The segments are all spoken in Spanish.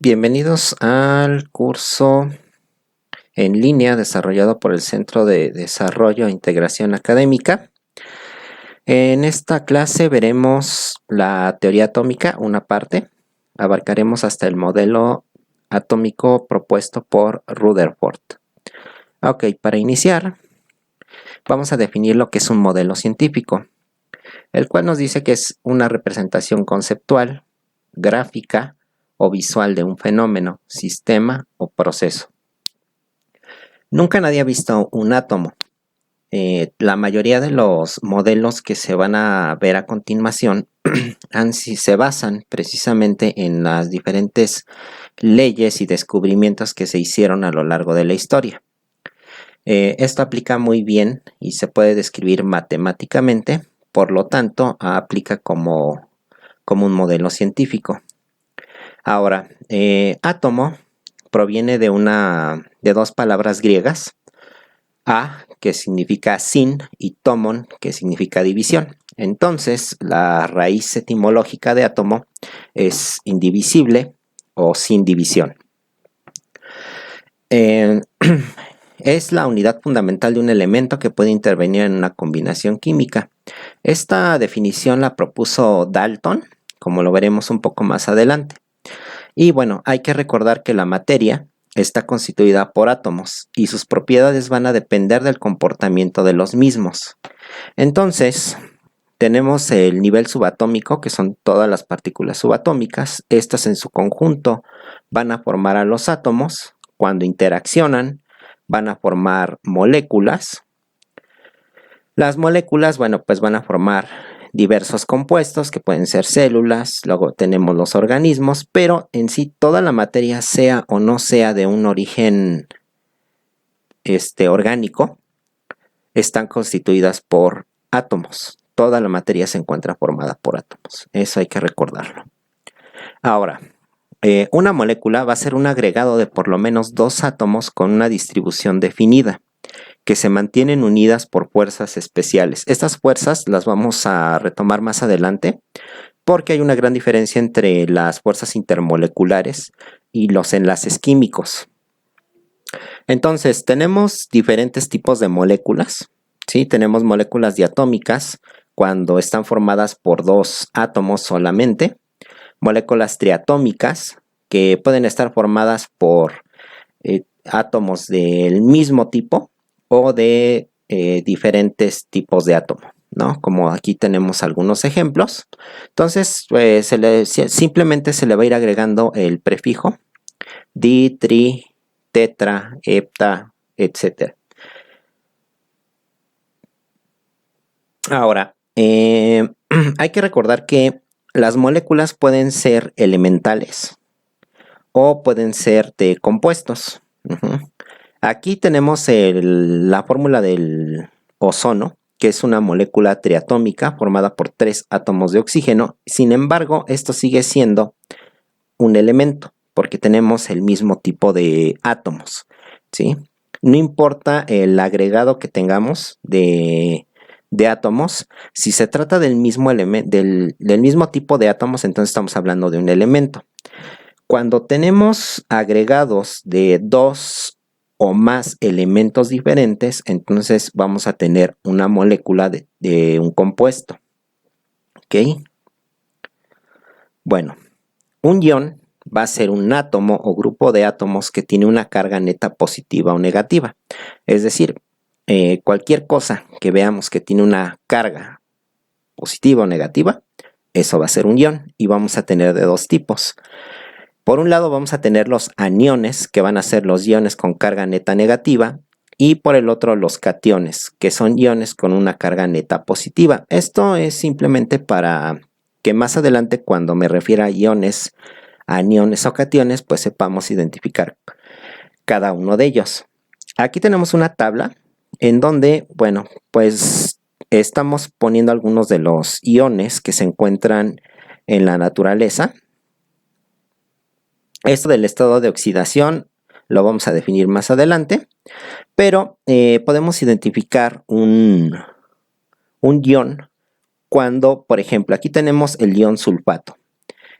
Bienvenidos al curso en línea desarrollado por el Centro de Desarrollo e Integración Académica. En esta clase veremos la teoría atómica, una parte. Abarcaremos hasta el modelo atómico propuesto por Rutherford. Ok, para iniciar, vamos a definir lo que es un modelo científico, el cual nos dice que es una representación conceptual, gráfica o visual de un fenómeno, sistema o proceso. Nunca nadie ha visto un átomo. La mayoría de los modelos que se van a ver a continuación se basan precisamente en las diferentes leyes y descubrimientos que se hicieron a lo largo de la historia. Esto aplica muy bien y se puede describir matemáticamente, por lo tanto, aplica como un modelo científico. Ahora, átomo proviene de dos palabras griegas, a, que significa sin, y tomon, que significa división. Entonces, la raíz etimológica de átomo es indivisible o sin división. Es la unidad fundamental de un elemento que puede intervenir en una combinación química. Esta definición la propuso Dalton, como lo veremos un poco más adelante. Y bueno, hay que recordar que la materia está constituida por átomos y sus propiedades van a depender del comportamiento de los mismos. Entonces, tenemos el nivel subatómico, que son todas las partículas subatómicas. Estas en su conjunto van a formar a los átomos. Cuando interaccionan, van a formar moléculas. Las moléculas, bueno, pues van a formar diversos compuestos que pueden ser células, luego tenemos los organismos, pero en sí toda la materia, sea o no sea de un origen orgánico, están constituidas por átomos. Toda la materia se encuentra formada por átomos. Eso hay que recordarlo. Ahora, una molécula va a ser un agregado de por lo menos dos átomos con una distribución definida, que se mantienen unidas por fuerzas especiales. Estas fuerzas las vamos a retomar más adelante porque hay una gran diferencia entre las fuerzas intermoleculares y los enlaces químicos. Entonces, tenemos diferentes tipos de moléculas, ¿sí? Tenemos moléculas diatómicas cuando están formadas por dos átomos solamente, moléculas triatómicas que pueden estar formadas por átomos del mismo tipo o de diferentes tipos de átomo, ¿no? Como aquí tenemos algunos ejemplos. Entonces, simplemente se le va a ir agregando el prefijo di, tri, tetra, hepta, etc. Ahora, hay que recordar que las moléculas pueden ser elementales o pueden ser de compuestos. Aquí tenemos la fórmula del ozono, que es una molécula triatómica formada por 3 átomos de oxígeno. Sin embargo, esto sigue siendo un elemento porque tenemos el mismo tipo de átomos, ¿sí? No importa el agregado que tengamos de átomos, si se trata del mismo tipo de átomos, entonces estamos hablando de un elemento. Cuando tenemos agregados de 2 o más elementos diferentes, entonces vamos a tener una molécula de un compuesto. ¿Ok? Bueno, un ion va a ser un átomo o grupo de átomos que tiene una carga neta positiva o negativa. Es decir, cualquier cosa que veamos que tiene una carga positiva o negativa, eso va a ser un ion y vamos a tener de dos tipos. Por un lado vamos a tener los aniones, que van a ser los iones con carga neta negativa, y por el otro los cationes, que son iones con una carga neta positiva. Esto es simplemente para que más adelante, cuando me refiera a iones, aniones o cationes, pues sepamos identificar cada uno de ellos. Aquí tenemos una tabla en donde, bueno, pues estamos poniendo algunos de los iones que se encuentran en la naturaleza. Esto del estado de oxidación lo vamos a definir más adelante, pero podemos identificar un ion cuando, por ejemplo, aquí tenemos el ion sulfato.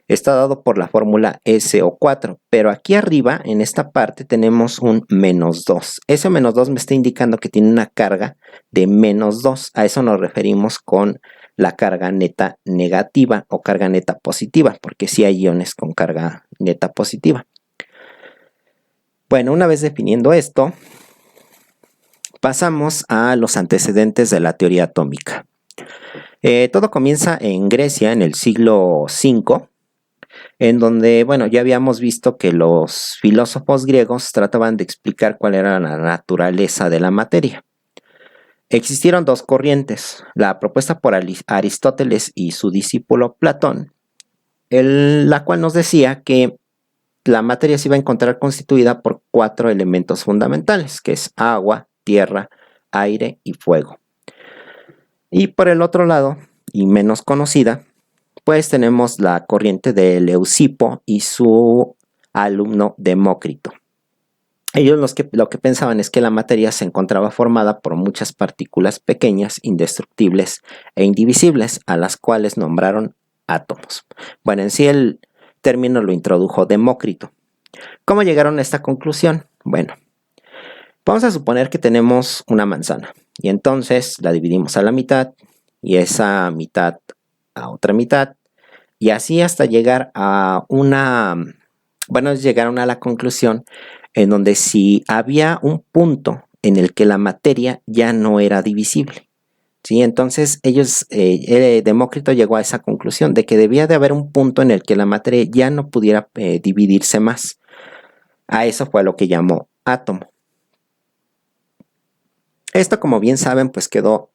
está dado por la fórmula SO4, pero aquí arriba, en esta parte, tenemos un -2. Ese -2 me está indicando que tiene una carga de -2. A eso nos referimos con la carga neta negativa o carga neta positiva, porque sí hay iones con carga neta positiva. Bueno, una vez definiendo esto, pasamos a los antecedentes de la teoría atómica. Todo comienza en Grecia en el siglo V, en donde, bueno, ya habíamos visto que los filósofos griegos trataban de explicar cuál era la naturaleza de la materia. Existieron dos corrientes, la propuesta por Aristóteles y su discípulo Platón, la cual nos decía que la materia se iba a encontrar constituida por 4 elementos fundamentales, que es agua, tierra, aire y fuego. Y por el otro lado, y menos conocida, pues tenemos la corriente de Leucipo y su alumno Demócrito. Ellos lo que pensaban es que la materia se encontraba formada por muchas partículas pequeñas, indestructibles e indivisibles, a las cuales nombraron átomos. Bueno, en sí el término lo introdujo Demócrito. ¿Cómo llegaron a esta conclusión? Bueno, vamos a suponer que tenemos una manzana y entonces la dividimos a la mitad y esa mitad a otra mitad y así hasta llegar a llegaron a la conclusión en donde si había un punto en el que la materia ya no era divisible, ¿sí? Entonces Demócrito llegó a esa conclusión de que debía de haber un punto en el que la materia ya no pudiera dividirse más. A eso fue lo que llamó átomo. Esto, como bien saben, pues quedó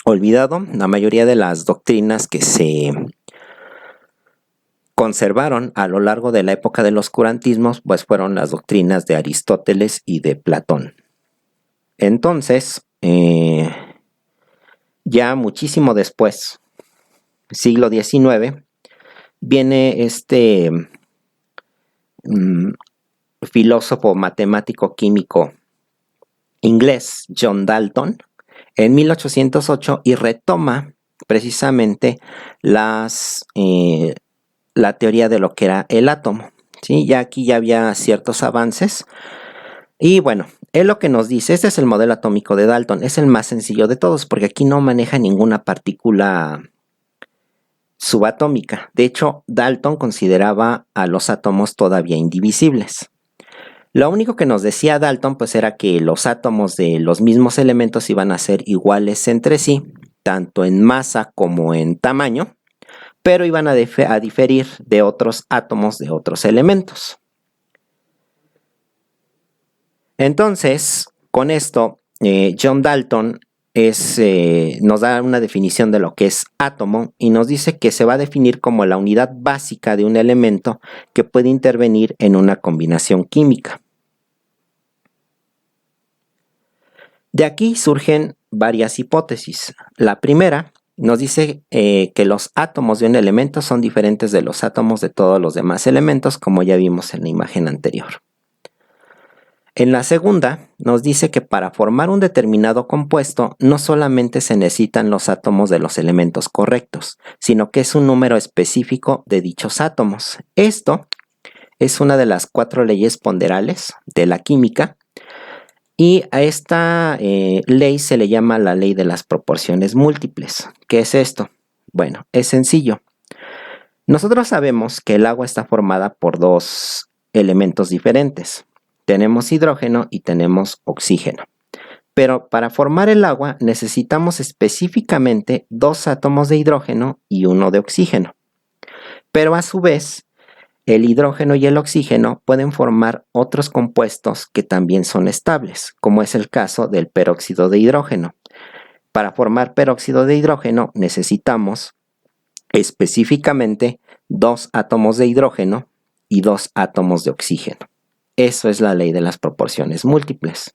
olvidado. La mayoría de las doctrinas que se conservaron a lo largo de la época del oscurantismo, pues fueron las doctrinas de Aristóteles y de Platón. Entonces, ya muchísimo después, siglo XIX, viene este filósofo matemático químico inglés, John Dalton, en 1808 y retoma precisamente la teoría de lo que era el átomo, ¿sí? Ya aquí ya había ciertos avances y bueno, él lo que nos dice, este es el modelo atómico de Dalton, es el más sencillo de todos porque aquí no maneja ninguna partícula subatómica. De hecho, Dalton consideraba a los átomos todavía indivisibles. Lo único que nos decía Dalton pues era que los átomos de los mismos elementos iban a ser iguales entre sí, tanto en masa como en tamaño, pero iban a diferir de otros átomos de otros elementos. Entonces, con esto, John Dalton nos da una definición de lo que es átomo y nos dice que se va a definir como la unidad básica de un elemento que puede intervenir en una combinación química. De aquí surgen varias hipótesis. La primera nos dice que los átomos de un elemento son diferentes de los átomos de todos los demás elementos, como ya vimos en la imagen anterior. En la segunda, nos dice que para formar un determinado compuesto no solamente se necesitan los átomos de los elementos correctos, sino que es un número específico de dichos átomos. Esto es una de las 4 leyes ponderales de la química y a esta ley se le llama la ley de las proporciones múltiples. ¿Qué es esto? Bueno, es sencillo. Nosotros sabemos que el agua está formada por 2 elementos diferentes. Tenemos hidrógeno y tenemos oxígeno. Pero para formar el agua necesitamos específicamente 2 átomos de hidrógeno y 1 de oxígeno. Pero a su vez, el hidrógeno y el oxígeno pueden formar otros compuestos que también son estables, como es el caso del peróxido de hidrógeno. Para formar peróxido de hidrógeno necesitamos específicamente 2 átomos de hidrógeno y 2 átomos de oxígeno. Eso es la ley de las proporciones múltiples.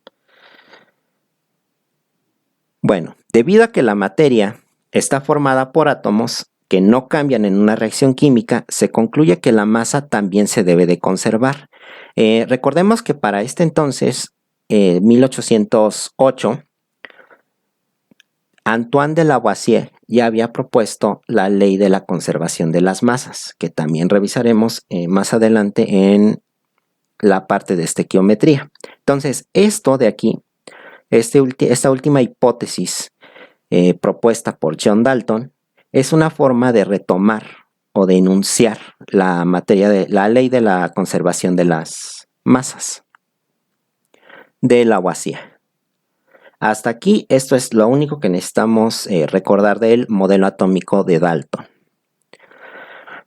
Bueno, debido a que la materia está formada por átomos que no cambian en una reacción química, se concluye que la masa también se debe de conservar. Recordemos que para este entonces, 1808, Antoine de Lavoisier ya había propuesto la ley de la conservación de las masas, que también revisaremos más adelante en la parte de estequiometría. Entonces, esto de aquí, esta última hipótesis propuesta por John Dalton, es una forma de retomar o de enunciar la materia de la ley de la conservación de las masas de Lavoisier. Hasta aquí, esto es lo único que necesitamos recordar del modelo atómico de Dalton.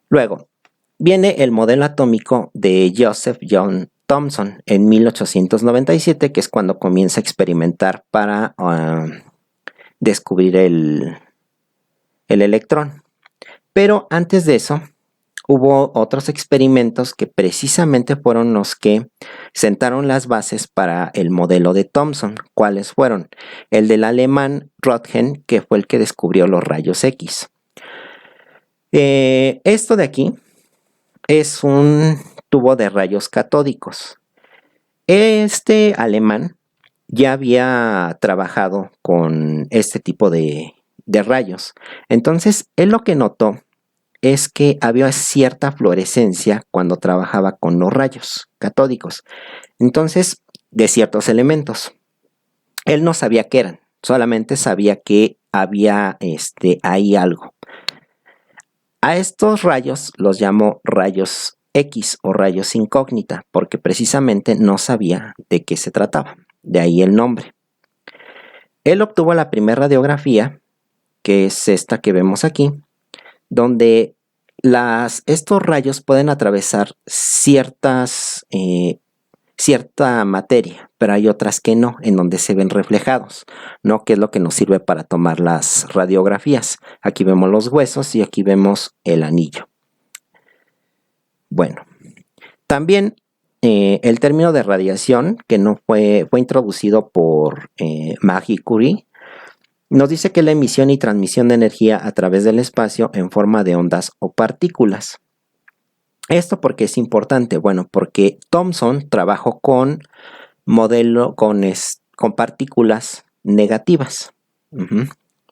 Luego, viene el modelo atómico de Joseph John Thomson en 1897, que es cuando comienza a experimentar para descubrir el electrón. Pero antes de eso, hubo otros experimentos que precisamente fueron los que sentaron las bases para el modelo de Thomson. ¿Cuáles fueron? El del alemán Röntgen, que fue el que descubrió los rayos X. Esto de aquí es un tubo de rayos catódicos. Este alemán ya había trabajado con este tipo de rayos. Entonces, él lo que notó es que había cierta fluorescencia cuando trabajaba con los rayos catódicos. Entonces, de ciertos elementos. Él no sabía qué eran, solamente sabía que había ahí algo. A estos rayos los llamó rayos X o rayos incógnita, porque precisamente no sabía de qué se trataba. De ahí el nombre. Él obtuvo la primera radiografía, que es esta que vemos aquí, donde estos rayos pueden atravesar cierta materia, pero hay otras que no, en donde se ven reflejados, ¿no? Que es lo que nos sirve para tomar las radiografías. Aquí vemos los huesos y aquí vemos el anillo. Bueno, también el término de radiación, que no fue introducido por Marie Curie, nos dice que es la emisión y transmisión de energía a través del espacio en forma de ondas o partículas. ¿Esto por qué es importante? Bueno, porque Thomson trabajó con partículas negativas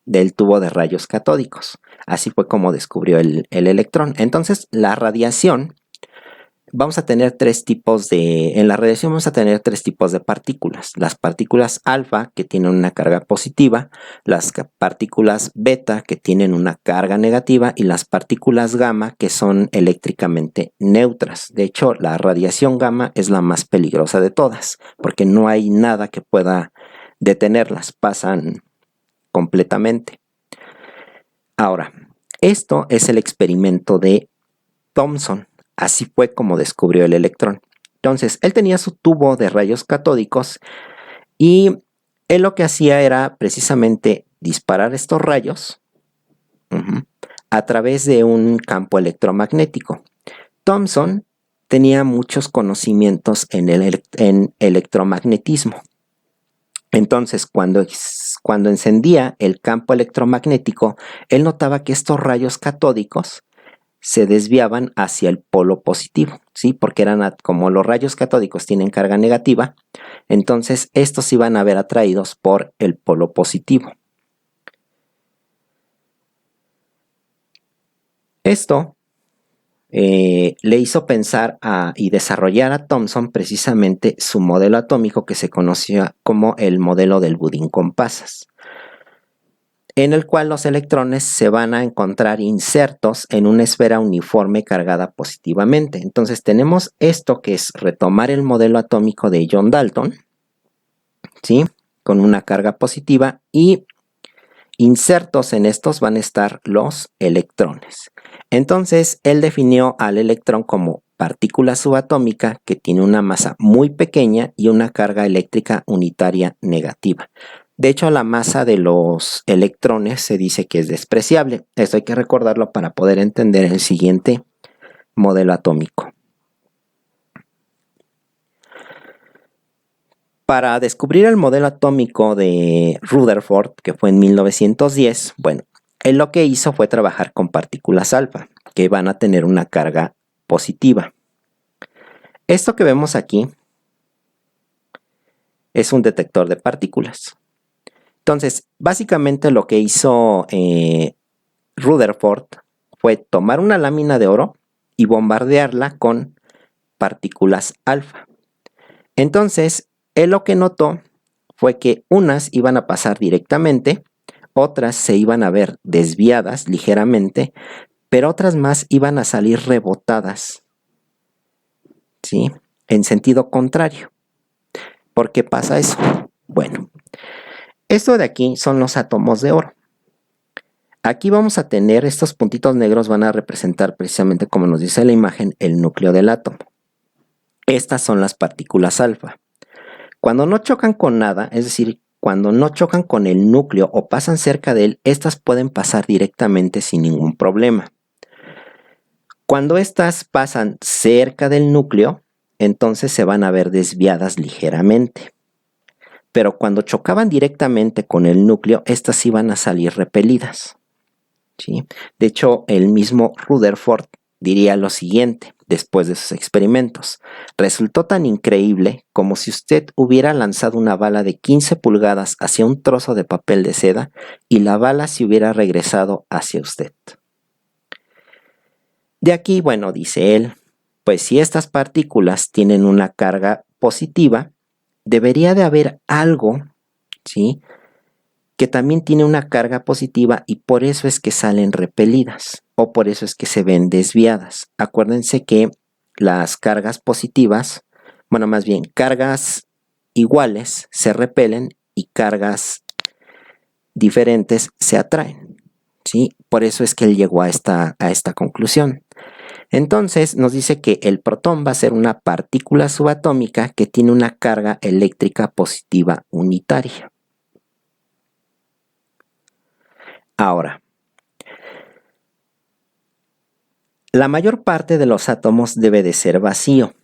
del tubo de rayos catódicos. Así fue como descubrió el electrón. Entonces, la radiación, vamos a tener en la radiación vamos a tener tres tipos de partículas. Las partículas alfa, que tienen una carga positiva, las partículas beta, que tienen una carga negativa, y las partículas gamma, que son eléctricamente neutras. De hecho, la radiación gamma es la más peligrosa de todas, porque no hay nada que pueda detenerlas, pasan completamente. Ahora, esto es el experimento de Thomson. Así fue como descubrió el electrón. Entonces, él tenía su tubo de rayos catódicos y él lo que hacía era precisamente disparar estos rayos a través de un campo electromagnético. Thomson tenía muchos conocimientos en electromagnetismo. Entonces, cuando encendía el campo electromagnético, él notaba que estos rayos catódicos se desviaban hacia el polo positivo, ¿sí? Porque como los rayos catódicos tienen carga negativa, entonces estos iban a ver atraídos por el polo positivo. Esto le hizo pensar y desarrollar a Thomson precisamente su modelo atómico, que se conocía como el modelo del budín con pasas, en el cual los electrones se van a encontrar insertos en una esfera uniforme cargada positivamente. Entonces tenemos esto, que es retomar el modelo atómico de John Dalton, ¿sí? Con una carga positiva, y insertos en estos van a estar los electrones. Entonces él definió al electrón como partícula subatómica que tiene una masa muy pequeña y una carga eléctrica unitaria negativa. De hecho, la masa de los electrones se dice que es despreciable. Esto hay que recordarlo para poder entender el siguiente modelo atómico. Para descubrir el modelo atómico de Rutherford, que fue en 1910, bueno, él lo que hizo fue trabajar con partículas alfa, que van a tener una carga positiva. Esto que vemos aquí es un detector de partículas. Entonces, básicamente lo que hizo Rutherford fue tomar una lámina de oro y bombardearla con partículas alfa. Entonces, él lo que notó fue que unas iban a pasar directamente, otras se iban a ver desviadas ligeramente, pero otras más iban a salir rebotadas, ¿sí? En sentido contrario. ¿Por qué pasa eso? Bueno, esto de aquí son los átomos de oro. Aquí vamos a tener, estos puntitos negros van a representar precisamente, como nos dice la imagen, el núcleo del átomo. Estas son las partículas alfa. Cuando no chocan con nada, es decir, cuando no chocan con el núcleo o pasan cerca de él, estas pueden pasar directamente sin ningún problema. Cuando estas pasan cerca del núcleo, entonces se van a ver desviadas ligeramente. Pero cuando chocaban directamente con el núcleo, estas iban a salir repelidas, ¿sí? De hecho, el mismo Rutherford diría lo siguiente después de sus experimentos: resultó tan increíble como si usted hubiera lanzado una bala de 15 pulgadas hacia un trozo de papel de seda y la bala se hubiera regresado hacia usted. De aquí, bueno, dice él, pues si estas partículas tienen una carga positiva, debería de haber algo, ¿sí?, que también tiene una carga positiva y por eso es que salen repelidas o por eso es que se ven desviadas. Acuérdense que las cargas positivas, bueno, más bien cargas iguales se repelen y cargas diferentes se atraen, ¿sí? Por eso es que él llegó a esta conclusión. Entonces nos dice que el protón va a ser una partícula subatómica que tiene una carga eléctrica positiva unitaria. Ahora, la mayor parte de los átomos debe de ser vacío,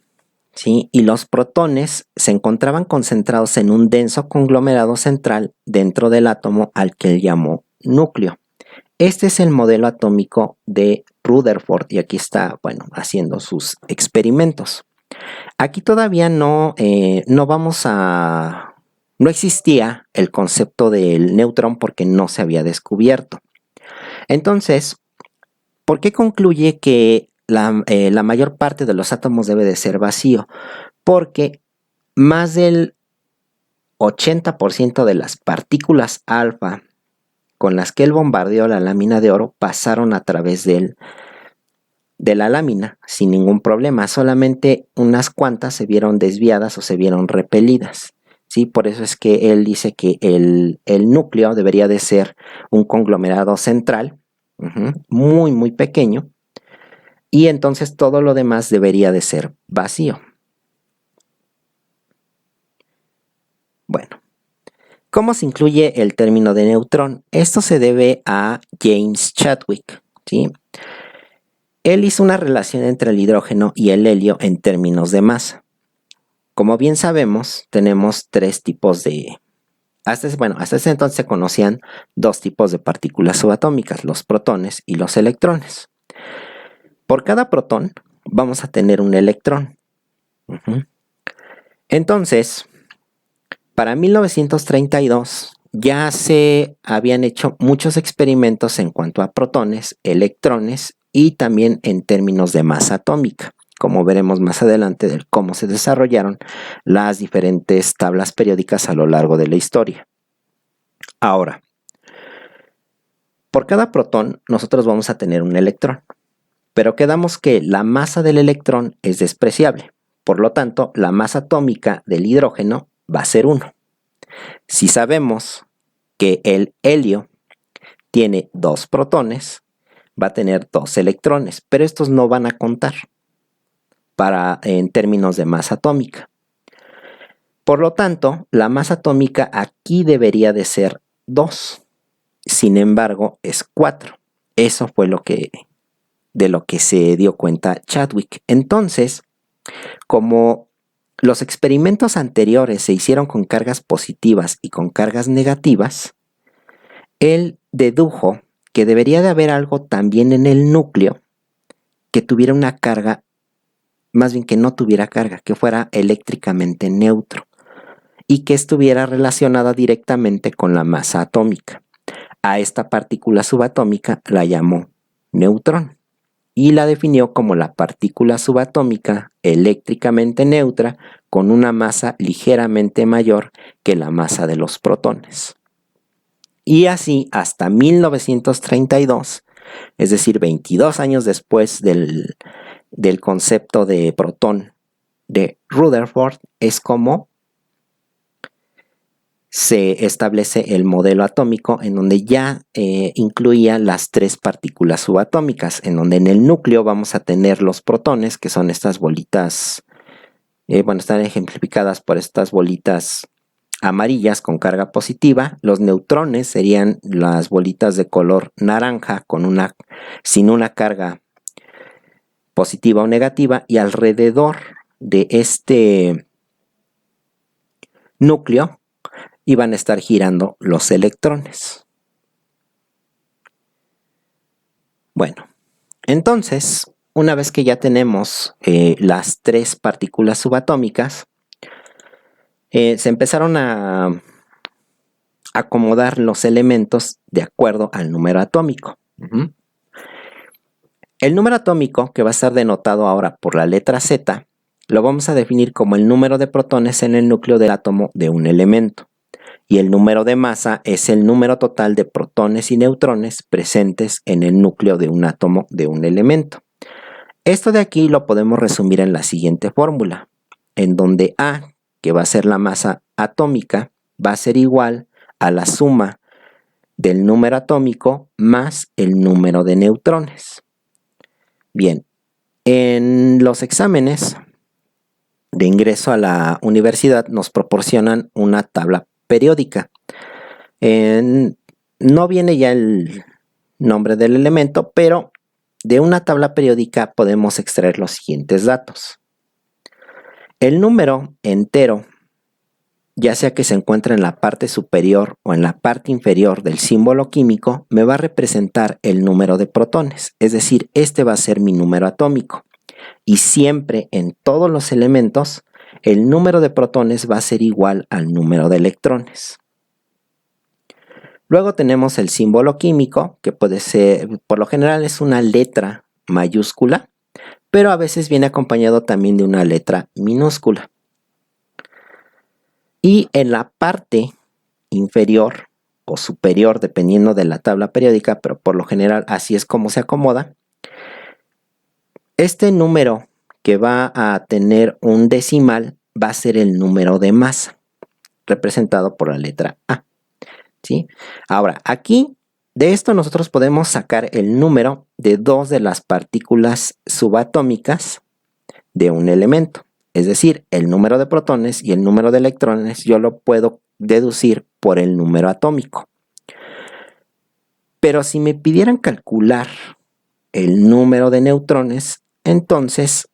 ¿sí? Y los protones se encontraban concentrados en un denso conglomerado central dentro del átomo al que él llamó núcleo. Este es el modelo atómico de Rutherford y aquí está, bueno, haciendo sus experimentos. Aquí todavía no existía el concepto del neutrón porque no se había descubierto. Entonces, ¿por qué concluye que la mayor parte de los átomos debe de ser vacío? Porque más del 80% de las partículas alfa con las que él bombardeó la lámina de oro pasaron a través de la lámina sin ningún problema. Solamente unas cuantas se vieron desviadas o se vieron repelidas, ¿sí? Por eso es que él dice que el núcleo debería de ser un conglomerado central, muy, muy pequeño, y entonces todo lo demás debería de ser vacío. Bueno, ¿cómo se incluye el término de neutrón? Esto se debe a James Chadwick, ¿sí? Él hizo una relación entre el hidrógeno y el helio en términos de masa. Como bien sabemos, tenemos tres tipos de... Hasta ese entonces se conocían dos tipos de partículas subatómicas, los protones y los electrones. Por cada protón vamos a tener un electrón. Entonces, para 1932 ya se habían hecho muchos experimentos en cuanto a protones, electrones y también en términos de masa atómica, como veremos más adelante de cómo se desarrollaron las diferentes tablas periódicas a lo largo de la historia. Ahora, por cada protón nosotros vamos a tener un electrón, pero quedamos que la masa del electrón es despreciable. Por lo tanto, la masa atómica del hidrógeno va a ser 1. Si sabemos que el helio tiene 2 protones, va a tener 2 electrones, pero estos no van a contar en términos de masa atómica. Por lo tanto, la masa atómica aquí debería de ser 2. Sin embargo, es 4. Eso fue de lo que se dio cuenta Chadwick. Entonces, como los experimentos anteriores se hicieron con cargas positivas y con cargas negativas, él dedujo que debería de haber algo también en el núcleo que tuviera una carga, más bien que no tuviera carga, que fuera eléctricamente neutro. y que estuviera relacionada directamente con la masa atómica. A esta partícula subatómica la llamó neutrón y la definió como la partícula subatómica eléctricamente neutra con una masa ligeramente mayor que la masa de los protones. Y así hasta 1932, es decir, 22 años después del concepto de protón de Rutherford, es como se establece el modelo atómico en donde ya incluía las 3 partículas subatómicas, en donde en el núcleo vamos a tener los protones, que son estas bolitas, están ejemplificadas por estas bolitas amarillas con carga positiva. Los neutrones serían las bolitas de color naranja sin una carga positiva o negativa, y alrededor de este núcleo iban a estar girando los electrones. Bueno, entonces, una vez que ya tenemos las 3 partículas subatómicas, se empezaron a acomodar los elementos de acuerdo al número atómico. El número atómico, que va a estar denotado ahora por la letra Z, lo vamos a definir como el número de protones en el núcleo del átomo de un elemento. Y el número de masa es el número total de protones y neutrones presentes en el núcleo de un átomo de un elemento. Esto de aquí lo podemos resumir en la siguiente fórmula, en donde A, que va a ser la masa atómica, va a ser igual a la suma del número atómico más el número de neutrones. Bien, en los exámenes de ingreso a la universidad nos proporcionan una tabla periódica. No viene ya el nombre del elemento, pero de una tabla periódica podemos extraer los siguientes datos. El número entero, ya sea que se encuentre en la parte superior o en la parte inferior del símbolo químico, me va a representar el número de protones, es decir, este va a ser mi número atómico. Y siempre en todos los elementos, el número de protones va a ser igual al número de electrones. Luego tenemos el símbolo químico, que puede ser, por lo general es una letra mayúscula, pero a veces viene acompañado también de una letra minúscula. Y en la parte inferior o superior, dependiendo de la tabla periódica, pero por lo general así es como se acomoda, este número que va a tener un decimal va a ser el número de masa, representado por la letra A. ¿Sí? Ahora, aquí de esto nosotros podemos sacar el número de 2 de las partículas subatómicas de un elemento. Es decir, el número de protones y el número de electrones yo lo puedo deducir por el número atómico. Pero si me pidieran calcular el número de neutrones, entonces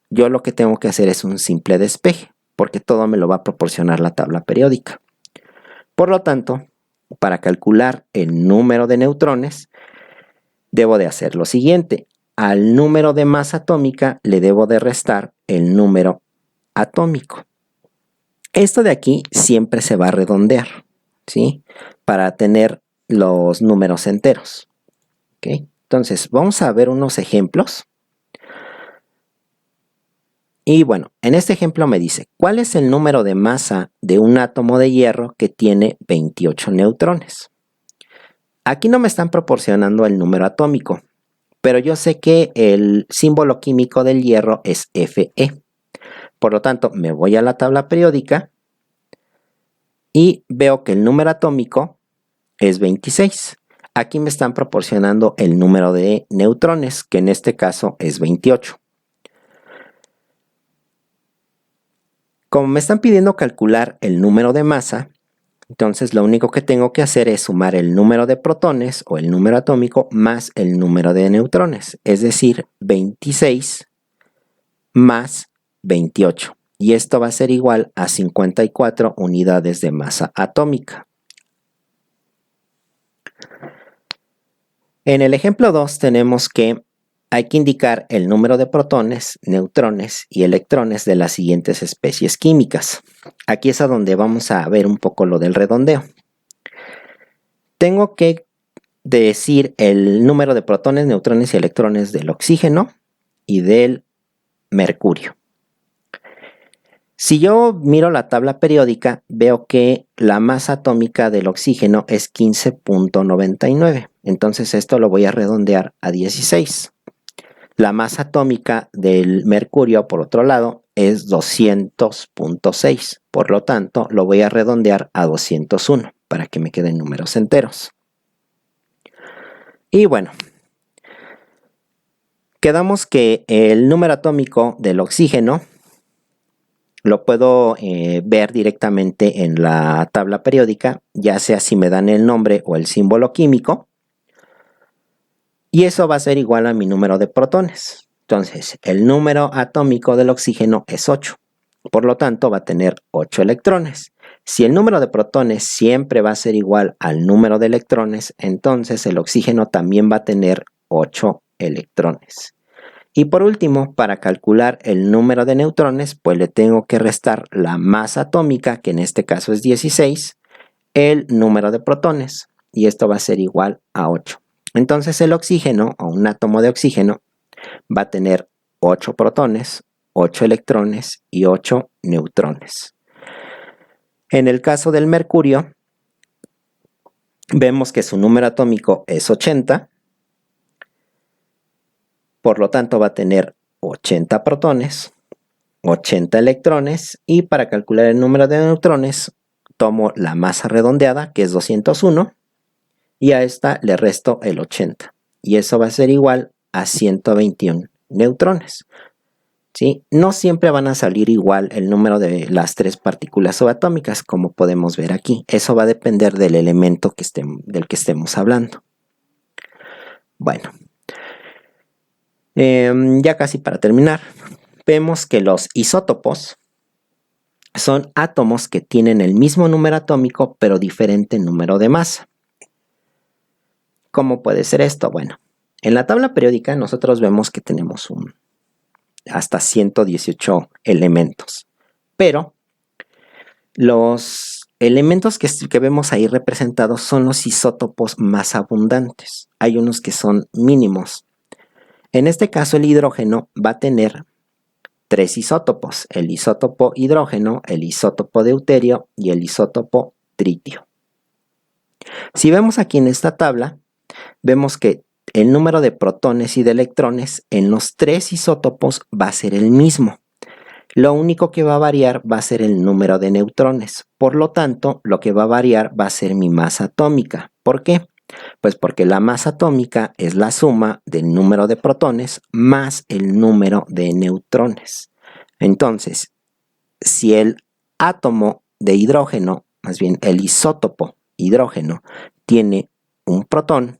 yo lo que tengo que hacer es un simple despeje, porque todo me lo va a proporcionar la tabla periódica. Por lo tanto, para calcular el número de neutrones, debo de hacer lo siguiente. Al número de masa atómica le debo de restar el número atómico. Esto de aquí siempre se va a redondear, ¿sí? Para tener los números enteros. ¿Okay? Entonces, vamos a ver unos ejemplos. Y bueno, en este ejemplo me dice, ¿cuál es el número de masa de un átomo de hierro que tiene 28 neutrones? Aquí no me están proporcionando el número atómico, pero yo sé que el símbolo químico del hierro es Fe. Por lo tanto, me voy a la tabla periódica y veo que el número atómico es 26. Aquí me están proporcionando el número de neutrones, que en este caso es 28. Como me están pidiendo calcular el número de masa, entonces lo único que tengo que hacer es sumar el número de protones o el número atómico más el número de neutrones, es decir, 26 más 28. Y esto va a ser igual a 54 unidades de masa atómica. En el ejemplo 2 tenemos que hay que indicar el número de protones, neutrones y electrones de las siguientes especies químicas. Aquí es a donde vamos a ver un poco lo del redondeo. Tengo que decir el número de protones, neutrones y electrones del oxígeno y del mercurio. Si yo miro la tabla periódica, veo que la masa atómica del oxígeno es 15.99. Entonces esto lo voy a redondear a 16. La masa atómica del mercurio, por otro lado, es 200.6. Por lo tanto, lo voy a redondear a 201 para que me queden números enteros. Y bueno, quedamos que el número atómico del oxígeno lo puedo ver directamente en la tabla periódica, ya sea si me dan el nombre o el símbolo químico. Y eso va a ser igual a mi número de protones. Entonces, el número atómico del oxígeno es 8. Por lo tanto, va a tener 8 electrones. Si el número de protones siempre va a ser igual al número de electrones, entonces el oxígeno también va a tener 8 electrones. Y por último, para calcular el número de neutrones, pues le tengo que restar la masa atómica, que en este caso es 16, el número de protones, y esto va a ser igual a 8. Entonces el oxígeno, o un átomo de oxígeno, va a tener 8 protones, 8 electrones y 8 neutrones. En el caso del mercurio, vemos que su número atómico es 80, por lo tanto va a tener 80 protones, 80 electrones, y para calcular el número de neutrones, tomo la masa redondeada, que es 201, y a esta le resto el 80, y eso va a ser igual a 121 neutrones. ¿Sí? No siempre van a salir igual el número de las 3 partículas subatómicas, como podemos ver aquí. Eso va a depender del elemento del que estemos hablando. Bueno, ya casi para terminar, vemos que los isótopos son átomos que tienen el mismo número atómico, pero diferente número de masa. ¿Cómo puede ser esto? Bueno, en la tabla periódica nosotros vemos que tenemos hasta 118 elementos, pero los elementos que vemos ahí representados son los isótopos más abundantes. Hay unos que son mínimos. En este caso el hidrógeno va a tener 3 isótopos: el isótopo hidrógeno, el isótopo deuterio y el isótopo tritio. Si vemos aquí en esta tabla, vemos que el número de protones y de electrones en los 3 isótopos va a ser el mismo. Lo único que va a variar va a ser el número de neutrones. Por lo tanto, lo que va a variar va a ser mi masa atómica. ¿Por qué? Pues porque la masa atómica es la suma del número de protones más el número de neutrones. Entonces, si el átomo de hidrógeno, más bien el isótopo hidrógeno, tiene un protón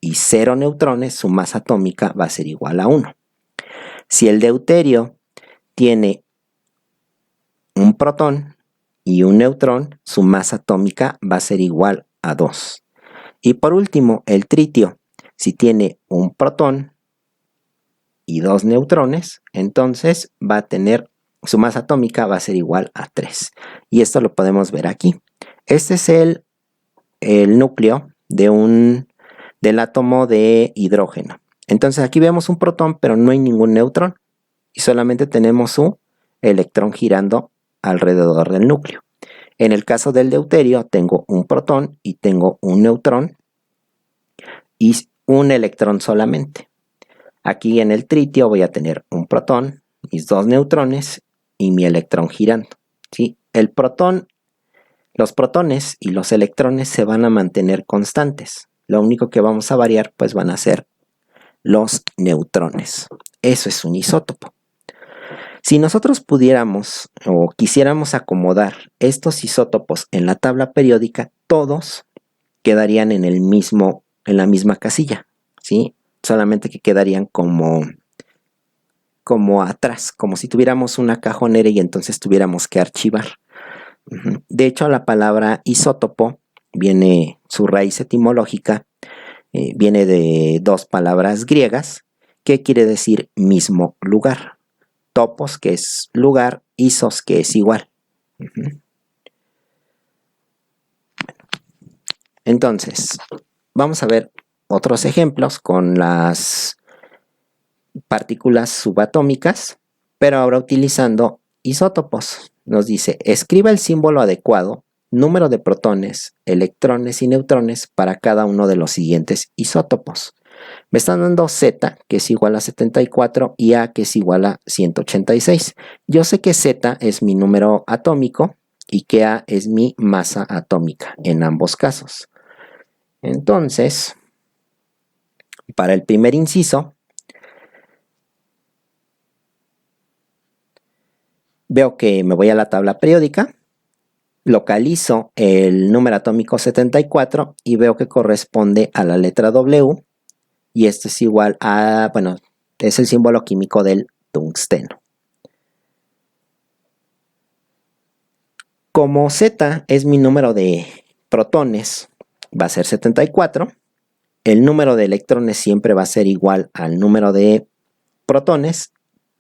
y 0 neutrones, su masa atómica va a ser igual a 1. Si el deuterio tiene un protón y un neutrón, su masa atómica va a ser igual a 2. Y por último, el tritio, si tiene un protón y 2 neutrones, entonces va a tener, su masa atómica va a ser igual a 3. Y esto lo podemos ver aquí. Este es el núcleo del átomo de hidrógeno. Entonces aquí vemos un protón, pero no hay ningún neutrón. Y solamente tenemos un electrón girando alrededor del núcleo. En el caso del deuterio tengo un protón y tengo un neutrón y un electrón solamente. Aquí en el tritio voy a tener un protón, mis 2 neutrones y mi electrón girando. ¿Sí? Los protones y los electrones se van a mantener constantes. Lo único que vamos a variar pues van a ser los neutrones. Eso es un isótopo. Si nosotros pudiéramos o quisiéramos acomodar estos isótopos en la tabla periódica, todos quedarían en la misma casilla, ¿sí? Solamente que quedarían como atrás, como si tuviéramos una cajonera y entonces tuviéramos que archivar. De hecho, la palabra isótopo su raíz etimológica viene de 2 palabras griegas ¿Qué quiere decir mismo lugar? Topos, que es lugar, isos, que es igual. Entonces, vamos a ver otros ejemplos con las partículas subatómicas, pero ahora utilizando isótopos. Nos dice, escriba el símbolo adecuado, número de protones, electrones y neutrones para cada uno de los siguientes isótopos. Me están dando Z, que es igual a 74, y A, que es igual a 186. Yo sé que Z es mi número atómico y que A es mi masa atómica en ambos casos. Entonces, para el primer inciso, veo que me voy a la tabla periódica, localizo el número atómico 74 y veo que corresponde a la letra W, y esto es igual a, bueno, es el símbolo químico del tungsteno. Como Z es mi número de protones, va a ser 74. El número de electrones siempre va a ser igual al número de protones.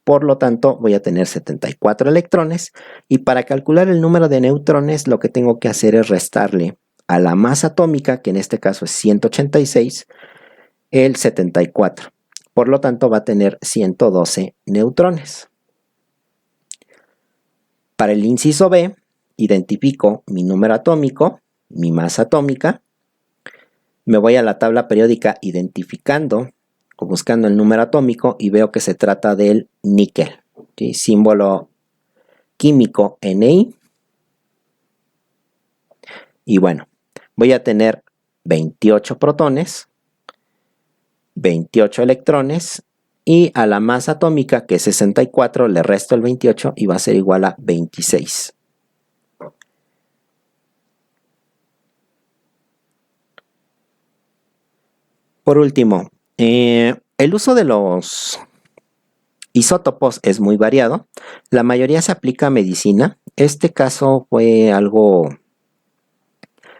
Por lo tanto, voy a tener 74 electrones. Y para calcular el número de neutrones, lo que tengo que hacer es restarle a la masa atómica, que en este caso es 186, el 74. Por lo tanto, va a tener 112 neutrones. Para el inciso B, identifico mi número atómico, mi masa atómica. Me voy a la tabla periódica identificando o buscando el número atómico y veo que se trata del níquel. ¿Sí? Símbolo químico Ni. Y bueno, voy a tener 28 protones, 28 electrones, y a la masa atómica, que es 64, le resto el 28 y va a ser igual a 26. Por último, el uso de los isótopos es muy variado. La mayoría se aplica a medicina. Este caso fue algo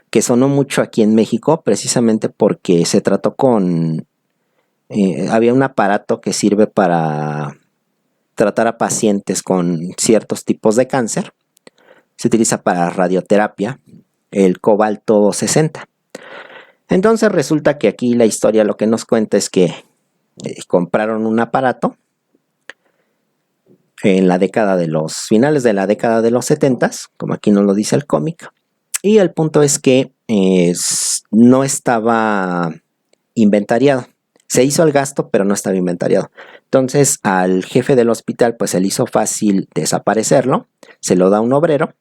que sonó mucho aquí en México, precisamente porque se trató con... había un aparato que sirve para tratar a pacientes con ciertos tipos de cáncer. Se utiliza para radioterapia, el cobalto 60. Entonces resulta que aquí la historia lo que nos cuenta es que compraron un aparato en la década de los finales de la década de los 70, como aquí nos lo dice el cómic, y el punto es que no estaba inventariado. Se hizo el gasto, pero no estaba inventariado. Entonces al jefe del hospital pues se le hizo fácil desaparecerlo, se lo da a un obrero.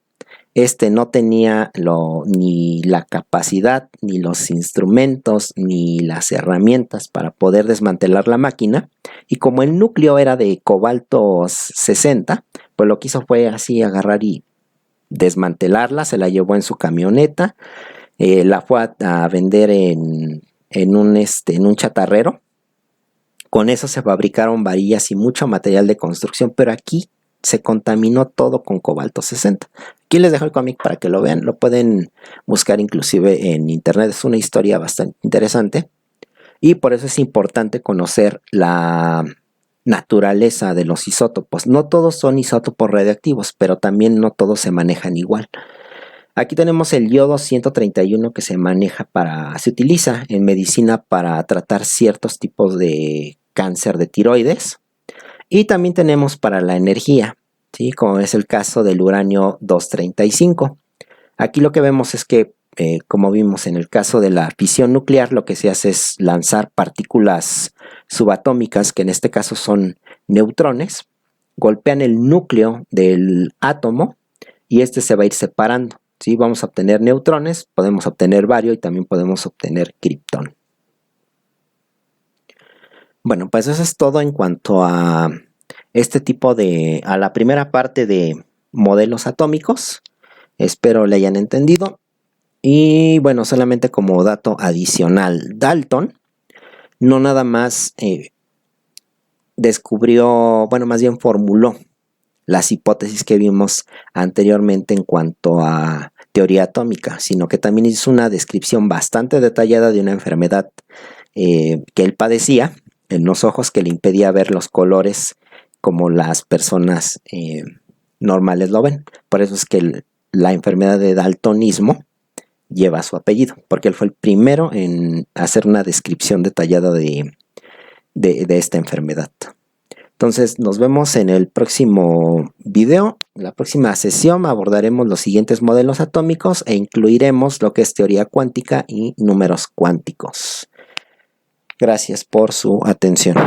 Este no tenía ni la capacidad, ni los instrumentos, ni las herramientas para poder desmantelar la máquina. Y como el núcleo era de cobalto 60, pues lo que hizo fue así agarrar y desmantelarla, se la llevó en su camioneta, la fue a vender en un chatarrero. Con eso se fabricaron varillas y mucho material de construcción, pero aquí se contaminó todo con cobalto 60. Aquí les dejo el cómic para que lo vean, lo pueden buscar inclusive en internet, es una historia bastante interesante y por eso es importante conocer la naturaleza de los isótopos. No todos son isótopos radioactivos, pero también no todos se manejan igual. Aquí tenemos el yodo 131 que se utiliza en medicina para tratar ciertos tipos de cáncer de tiroides. Y también tenemos para la energía, ¿sí? Como es el caso del uranio 235. Aquí lo que vemos es que, como vimos en el caso de la fisión nuclear, lo que se hace es lanzar partículas subatómicas, que en este caso son neutrones, golpean el núcleo del átomo y este se va a ir separando. ¿Sí? Vamos a obtener neutrones, podemos obtener bario y también podemos obtener kriptón. Bueno, pues eso es todo en cuanto a este tipo a la primera parte de modelos atómicos. Espero le hayan entendido. Y bueno, solamente como dato adicional, Dalton no nada más descubrió, bueno, más bien formuló las hipótesis que vimos anteriormente en cuanto a teoría atómica, sino que también hizo una descripción bastante detallada de una enfermedad que él padecía en los ojos que le impedía ver los colores como las personas normales lo ven. Por eso es que la enfermedad de daltonismo lleva su apellido, porque él fue el primero en hacer una descripción detallada de esta enfermedad. Entonces nos vemos en el próximo video. En la próxima sesión abordaremos los siguientes modelos atómicos e incluiremos lo que es teoría cuántica y números cuánticos. Gracias por su atención.